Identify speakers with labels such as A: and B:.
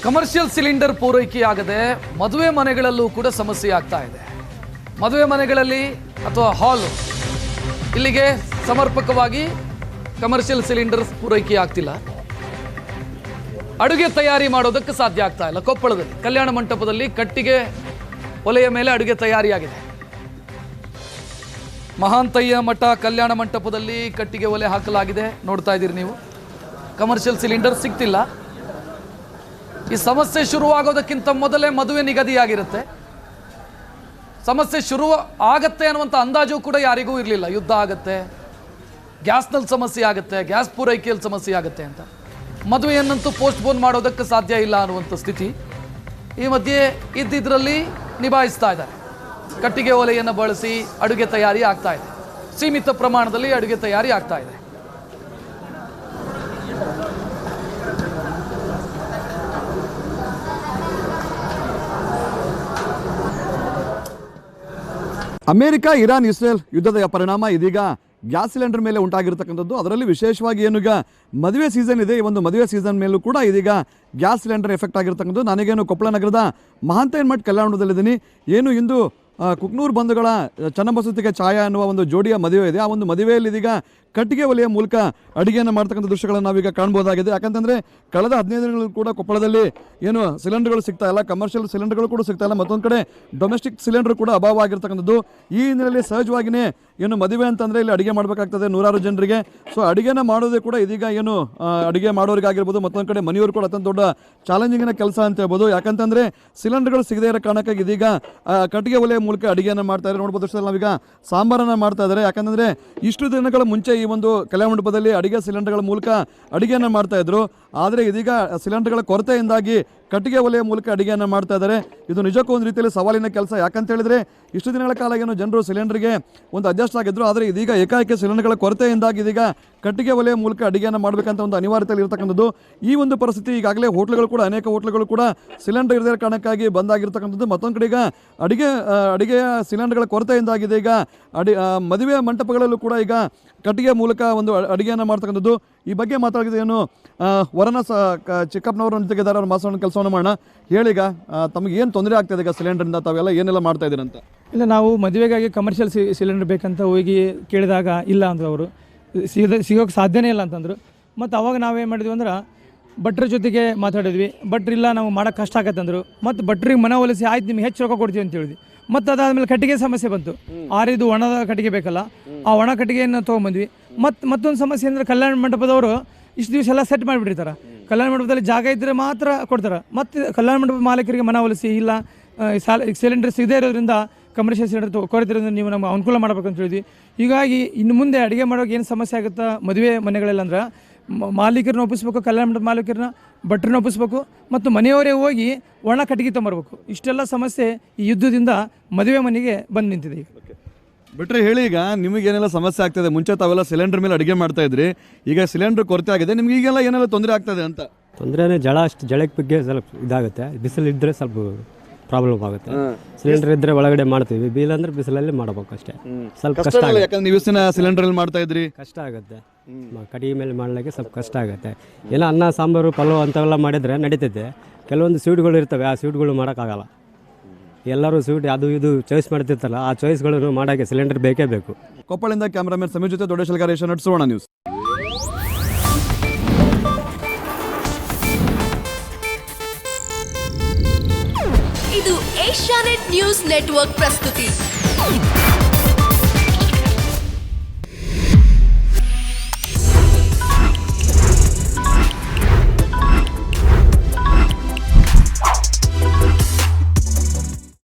A: Commercial cylinder ಪೂರೈಕೆಯಾಗದೆ ಮದುವೆ ಮನೆಗಳಲ್ಲೂ ಕೂಡ ಸಮಸ್ಯೆ ಆಗ್ತಾ ಇದೆ. ಮದುವೆ ಮನೆಗಳಲ್ಲಿ ಅಥವಾ ಹಾಲ್ ಇಲ್ಲಿಗೆ ಸಮರ್ಪಕವಾಗಿ ಕಮರ್ಷಿಯಲ್ ಸಿಲಿಂಡರ್ ಪೂರೈಕೆ ಆಗ್ತಿಲ್ಲ. ಅಡುಗೆ ತಯಾರಿ ಮಾಡೋದಕ್ಕೆ ಸಾಧ್ಯ ಆಗ್ತಾ ಇಲ್ಲ. ಕೊಪ್ಪಳದಲ್ಲಿ ಕಲ್ಯಾಣ ಮಂಟಪದಲ್ಲಿ ಕಟ್ಟಿಗೆ ಒಲೆಯ ಮೇಲೆ ಅಡುಗೆ ತಯಾರಿಯಾಗಿದೆ. ಮಹಾಂತಯ್ಯ ಮಠ ಕಲ್ಯಾಣ ಮಂಟಪದಲ್ಲಿ ಕಟ್ಟಿಗೆ ಒಲೆ ಹಾಕಲಾಗಿದೆ. ನೋಡ್ತಾ ಇದ್ದೀರಿ ನೀವು. ಕಮರ್ಷಿಯಲ್ ಸಿಲಿಂಡರ್ ಸಿಗ್ತಿಲ್ಲ. ಈ ಸಮಸ್ಯೆ ಶುರುವಾಗೋದಕ್ಕಿಂತ ಮೊದಲೇ ಮದುವೆ ನಿಗದಿಯಾಗಿರುತ್ತೆ. ಸಮಸ್ಯೆ ಶುರು ಆಗತ್ತೆ ಅನ್ನುವಂಥ ಅಂದಾಜು ಕೂಡ ಯಾರಿಗೂ ಇರಲಿಲ್ಲ. ಯುದ್ಧ ಆಗತ್ತೆ, ಗ್ಯಾಸ್ನಲ್ಲಿ ಸಮಸ್ಯೆ ಆಗುತ್ತೆ, ಗ್ಯಾಸ್ ಪೂರೈಕೆಯಲ್ಲಿ ಸಮಸ್ಯೆ ಆಗುತ್ತೆ ಅಂತ. ಮದುವೆಯನ್ನಂತೂ ಪೋಸ್ಟ್ಪೋನ್ ಮಾಡೋದಕ್ಕೆ ಸಾಧ್ಯ ಇಲ್ಲ ಅನ್ನುವಂಥ ಸ್ಥಿತಿ ಈ ಮಧ್ಯೆ ಇದ್ದಿದ್ರಲ್ಲಿ ನಿಭಾಯಿಸ್ತಾ ಇದ್ದಾರೆ. ಕಟ್ಟಿಗೆ ಒಲೆಯನ್ನು ಬಳಸಿ ಅಡುಗೆ ತಯಾರಿ ಆಗ್ತಾ ಇದೆ. ಸೀಮಿತ ಪ್ರಮಾಣದಲ್ಲಿ ಅಡುಗೆ ತಯಾರಿ ಆಗ್ತಾ ಇದೆ.
B: ಅಮೆರಿಕ ಇರಾನ್ ಇಸ್ರೇಲ್ ಯುದ್ಧದ ಪರಿಣಾಮ ಇದೀಗ ಗ್ಯಾಸ್ ಸಿಲಿಂಡರ್ ಮೇಲೆ ಉಂಟಾಗಿರ್ತಕ್ಕಂಥದ್ದು. ಅದರಲ್ಲಿ ವಿಶೇಷವಾಗಿ ಏನು ಈಗ ಮದುವೆ ಸೀಸನ್ ಇದೆ. ಈ ಒಂದು ಮದುವೆ ಸೀಸನ್ ಮೇಲೂ ಕೂಡ ಇದೀಗ ಗ್ಯಾಸ್ ಸಿಲಿಂಡರ್ ಎಫೆಕ್ಟ್ ಆಗಿರ್ತಕ್ಕಂಥದ್ದು. ನನಗೇನು ಕೊಪ್ಪಳ ನಗರದ ಮಹಾಂತಯ್ಯ ಮಠ ಕಲ್ಯಾಣದಲ್ಲಿದ್ದೀನಿ. ಏನು ಇಂದು ಕುಕ್ನೂರು ಬಂಧುಗಳ ಚನ್ನಬಸವತಿಗೆ ಛಾಯಾ ಅನ್ನುವ ಒಂದು ಜೋಡಿಯ ಮದುವೆ ಇದೆ. ಆ ಒಂದು ಮದುವೆಯಲ್ಲಿ ಇದೀಗ ಕಟ್ಟಿಗೆ ಒಲೆಯ ಮೂಲಕ ಅಡುಗೆಯನ್ನು ಮಾಡ್ತಕ್ಕಂಥ ದೃಶ್ಯಗಳನ್ನು ನಾವೀಗ ಕಾಣ್ಬೋದಾಗಿದೆ. ಯಾಕಂತಂದರೆ ಕಳೆದ 15 ದಿನಗಳು ಕೂಡ ಕೊಪ್ಪಳದಲ್ಲಿ ಏನು ಸಿಲಿಂಡರ್ಗಳು ಸಿಗ್ತಾ ಇಲ್ಲ, ಕಮರ್ಷಿಯಲ್ ಸಿಲಿಂಡರ್ಗಳು ಕೂಡ ಸಿಗ್ತಾ ಇಲ್ಲ. ಮತ್ತೊಂದು ಕಡೆ ಡೊಮೆಸ್ಟಿಕ್ ಸಿಲಿಂಡರ್ ಕೂಡ ಅಭಾವ ಆಗಿರ್ತಕ್ಕಂಥದ್ದು. ಈ ಹಿನ್ನೆಲೆಯಲ್ಲಿ ಸಹಜವಾಗಿಯೇ ಏನು ಮದುವೆ ಅಂತಂದರೆ ಇಲ್ಲಿ ಅಡುಗೆ ಮಾಡಬೇಕಾಗ್ತದೆ ನೂರಾರು ಜನರಿಗೆ. ಸೊ ಅಡುಗೆನ ಮಾಡೋದೇ ಕೂಡ ಇದೀಗ ಏನು ಅಡುಗೆ ಮಾಡೋರಿಗಾಗಿರ್ಬೋದು, ಮತ್ತೊಂದು ಕಡೆ ಮನೆಯವರು ಕೂಡ ಅತ್ಯಂತ ದೊಡ್ಡ ಚಾಲೆಂಜಿಂಗಿನ ಕೆಲಸ ಅಂತ ಹೇಳ್ಬೋದು. ಯಾಕಂತಂದರೆ ಸಿಲಿಂಡರ್ಗಳು ಸಿಗದೇ ಇರೋ ಕಾರಣಕ್ಕಾಗಿ ಇದೀಗ ಕಟ್ಟಿಗೆ ಒಲೆಯ ಮೂಲಕ ಅಡುಗೆಯನ್ನು ಮಾಡ್ತಾ ಇದ್ದಾರೆ. ನೋಡ್ಬೋದು ನಾವೀಗ ಸಾಂಬಾರನ್ನು ಮಾಡ್ತಾ ಇದ್ದಾರೆ. ಯಾಕಂತಂದರೆ ಇಷ್ಟು ದಿನಗಳ ಮುಂಚೆ ಈ ಒಂದು ಕಲ್ಯಾಣ ಮಂಟಪದಲ್ಲಿ ಅಡುಗೆ ಸಿಲಿಂಡರ್ಗಳ ಮೂಲಕ ಅಡುಗೆಯನ್ನು ಮಾಡ್ತಾ ಇದ್ರು. ಆದರೆ ಇದೀಗ ಸಿಲಿಂಡರ್ಗಳ ಕೊರತೆಯಿಂದಾಗಿ ಕಟ್ಟಿಗೆ ಒಲೆಯ ಮೂಲಕ ಅಡುಗೆಯನ್ನು ಮಾಡ್ತಾ ಇದ್ದಾರೆ. ಇದು ನಿಜಕ್ಕೂ ಒಂದು ರೀತಿಯಲ್ಲಿ ಸವಾಲಿನ ಕೆಲಸ. ಯಾಕಂತ ಹೇಳಿದ್ರೆ ಇಷ್ಟು ದಿನಗಳ ಕಾಲ ಏನು ಜನರು ಸಿಲಿಂಡರ್ಗೆ ಒಂದು ಅಡ್ಜಸ್ಟ್ ಆಗಿದ್ರು. ಆದರೆ ಇದೀಗ ಏಕಾಏಕಿ ಸಿಲಿಂಡರ್ಗಳ ಕೊರತೆಯಿಂದಾಗಿ ಇದೀಗ ಕಟ್ಟಿಗೆ ಒಲೆಯ ಮೂಲಕ ಅಡುಗೆಯನ್ನು ಮಾಡಬೇಕಂತ ಒಂದು ಅನಿವಾರ್ಯತೆಯಲ್ಲಿ ಇರತಕ್ಕಂಥದ್ದು. ಈ ಒಂದು ಪರಿಸ್ಥಿತಿ ಈಗಾಗಲೇ ಹೋಟ್ಲುಗಳು ಕೂಡ ಅನೇಕ ಹೋಟ್ಲುಗಳು ಕೂಡ ಸಿಲಿಂಡರ್ ಇರದೇ ಕಾರಣಕ್ಕಾಗಿ ಬಂದಾಗಿರ್ತಕ್ಕಂಥದ್ದು. ಮತ್ತೊಂದು ಕಡೆ ಈಗ ಅಡುಗೆಯ ಸಿಲಿಂಡರ್ಗಳ ಕೊರತೆಯಿಂದಾಗಿದೆ ಈಗ ಮದುವೆ ಮಂಟಪಗಳಲ್ಲೂ ಕೂಡ ಈಗ ಕಟ್ಟಿಗೆ ಮೂಲಕ ಒಂದು ಅಡುಗೆಯನ್ನು ಮಾಡ್ತಕ್ಕಂಥದ್ದು. ಈ ಬಗ್ಗೆ ಮಾತಾಡಿದ ಏನು ವರನ ಚಿಕ್ಕಪ್ಪನವ್ರ ಜೊತೆಗಿದ್ದಾರೆ. ಅವ್ರ ಮಾಸವನ್ನು ಕೆಲಸವನ್ನು ಮಾಡೋಣ. ಹೇಳೀಗ ತಮಗೆ ಏನು ತೊಂದರೆ ಆಗ್ತದೆ ಈಗ ಸಿಲಿಂಡರಿಂದ? ತಾವೆಲ್ಲ ಏನೆಲ್ಲ ಮಾಡ್ತಾ ಇದ್ದೀರಂತ?
C: ಇಲ್ಲ, ನಾವು ಮದುವೆಗಾಗಿ ಕಮರ್ಷಿಯಲ್ ಸಿಲಿಂಡರ್ ಬೇಕಂತ ಹೋಗಿ ಕೇಳಿದಾಗ ಇಲ್ಲ ಅಂದರು. ಅವರು ಸಿಗೋಕ್ಕೆ ಸಾಧ್ಯನೇ ಇಲ್ಲ ಅಂತಂದರು. ಮತ್ತು ಅವಾಗ ನಾವೇನು ಮಾಡಿದ್ವಿ ಅಂದ್ರೆ ಭಟ್ರ ಜೊತೆಗೆ ಮಾತಾಡಿದ್ವಿ. ಭಟ್ರಿಲ್ಲ, ನಾವು ಮಾಡೋಕ್ಕೆ ಕಷ್ಟ ಆಗತ್ತೆ ಅಂದರು. ಮತ್ತು ಭಟ್ರಿಗೆ ಮನ ಒಲಿಸಿ ಆಯ್ತು ನಿಮ್ಗೆ ಹೆಚ್ಚು ರೊಕ್ಕ ಕೊಡ್ತೀವಿ ಅಂತ ಹೇಳಿದ್ವಿ. ಮತ್ತು ಅದಾದಮೇಲೆ ಕಟ್ಟಿಗೆ ಸಮಸ್ಯೆ ಬಂತು. ಆರಿದು ಒಣದ ಕಟ್ಟಿಗೆ ಬೇಕಲ್ಲ, ಆ ಒಣ ಕಟ್ಟಿಗೆಯನ್ನು ತೊಗೊಂಬಂದ್ವಿ. ಮತ್ತೊಂದು ಸಮಸ್ಯೆ ಅಂದರೆ ಕಲ್ಯಾಣ ಮಂಟಪದವರು ಇಷ್ಟು ದಿವಸ ಎಲ್ಲ ಸೆಟ್ ಮಾಡಿಬಿಟ್ಟಿರ್ತಾರೆ. ಕಲ್ಯಾಣ ಮಂಟಪದಲ್ಲಿ ಜಾಗ ಇದ್ದರೆ ಮಾತ್ರ ಕೊಡ್ತಾರೆ. ಮತ್ತು ಕಲ್ಯಾಣ ಮಂಟಪ ಮಾಲೀಕರಿಗೆ ಮನ ಒಲಿಸಿ ಇಲ್ಲ ಸಿಲಿಂಡರ್ ಸಿಗದೇ ಇರೋದ್ರಿಂದ ಕಮರ್ಷಿಯಲ್ ಸಿಲಿಂಡರ್ ಕೊರತಿರೋದ್ರಿಂದ ನೀವು ನಮ್ಗೆ ಅನುಕೂಲ ಮಾಡ್ಬೇಕಂತ ಹೇಳಿದ್ವಿ. ಹೀಗಾಗಿ ಇನ್ನು ಮುಂದೆ ಅಡುಗೆ ಮಾಡೋಕೆ ಏನು ಸಮಸ್ಯೆ ಆಗುತ್ತಾ ಮದುವೆ ಮನೆಗಳೆಲ್ಲ ಅಂದ್ರೆ ಮಾಲೀಕರನ್ನ ಒಪ್ಪಿಸ್ಬೇಕು, ಕಲ್ಯಾಣ ಮಂಟಪ ಮಾಲೀಕರನ್ನ ಭಟ್ರನ್ನ ಒಪ್ಪಿಸ್ಬೇಕು, ಮತ್ತು ಮನೆಯವರೇ ಹೋಗಿ ಒಣ ಕಟ್ಟಿಗೆ ತೊಂಬರ್ಬೇಕು. ಇಷ್ಟೆಲ್ಲ ಸಮಸ್ಯೆ ಈ ಯುದ್ಧದಿಂದ ಮದುವೆ ಮನೆಗೆ ಬಂದು ನಿಂತಿದೆ. ಈಗ
B: ಬಿಟ್ಟರೆ ಹೇಳಿ, ಈಗ ನಿಮಗೇನೆಲ್ಲ ಸಮಸ್ಯೆ ಆಗ್ತದೆ? ಮುಂಚೆ ತಾವೆಲ್ಲ ಸಿಲಿಂಡರ್ ಮೇಲೆ ಅಡುಗೆ ಮಾಡ್ತಾ ಇದ್ರಿ, ಈಗ ಸಿಲಿಂಡರ್ ಕೊರತೆ ಆಗಿದೆ, ನಿಮ್ಗೆ ಈಗೆಲ್ಲ ಏನೆಲ್ಲ ತೊಂದರೆ ಆಗ್ತದೆ ಅಂತ?
D: ತೊಂದರೆನೇ ಜಳಕ್ಕೆ ಬಗ್ಗೆ ಸ್ವಲ್ಪ ಇದಾಗುತ್ತೆ. ಬಿಸಿಲು ಇದ್ದರೆ ಸ್ವಲ್ಪ ಪ್ರಾಬ್ಲಮ್ ಆಗುತ್ತೆ. ಸಿಲಿಂಡರ್ ಇದ್ದರೆ ಒಳಗಡೆ ಮಾಡ್ತೀವಿ, ಬಿಲ್ ಅಂದರೆ ಬಿಸಿಲಲ್ಲಿ ಮಾಡಬೇಕು ಅಷ್ಟೇ. ಸ್ವಲ್ಪ ಕಷ್ಟ ಆಗುತ್ತೆ.
B: ಯಾಕಂದ್ರೆ ನೀವು ಸಿಲಿಂಡರ್ ಮಾಡ್ತಾ ಇದ್ರಿ,
D: ಕಷ್ಟ ಆಗುತ್ತೆ. ಕಟ್ಟಿಗೆ ಮೇಲೆ ಮಾಡಲಿಕ್ಕೆ ಸ್ವಲ್ಪ ಕಷ್ಟ ಆಗುತ್ತೆ. ಏನೋ ಅನ್ನ ಸಾಂಬಾರು ಪಲಾವ್ ಅಂಥವೆಲ್ಲ ಮಾಡಿದರೆ ನಡೀತೈತೆ. ಕೆಲವೊಂದು ಸ್ವೀಟ್ಗಳು ಇರ್ತವೆ, ಆ ಸ್ವೀಟ್ಗಳು ಮಾಡೋಕ್ಕಾಗಲ್ಲ. ಎಲ್ಲರೂ ಸ್ವೀಟ್ ಅದು ಇದು ಚಾಯ್ಸ್ ಮಾಡ್ತಿರ್ತಾರಲ್ಲ, ಆ ಚಾಯ್ಸ್ಗಳನ್ನು ಮಾಡೋಕ್ಕೆ ಸಿಲಿಂಡರ್ ಬೇಕೇ ಬೇಕು.
B: ಕೊಪ್ಪಳಿಂದ ಕ್ಯಾಮರಾಮನ್ ಸಮೀರ್ ಜೊತೆ ದೊಡ್ಡಶಲ್ಗಾರ್, ಏಷ್ಯಾನೆಟ್ ಸುವರ್ಣ ನ್ಯೂಸ್.
E: ಇದು ಏಷ್ಯಾನೆಟ್ ನ್ಯೂಸ್ ನೆಟ್ವರ್ಕ್ ಪ್ರಸ್ತುತಿ.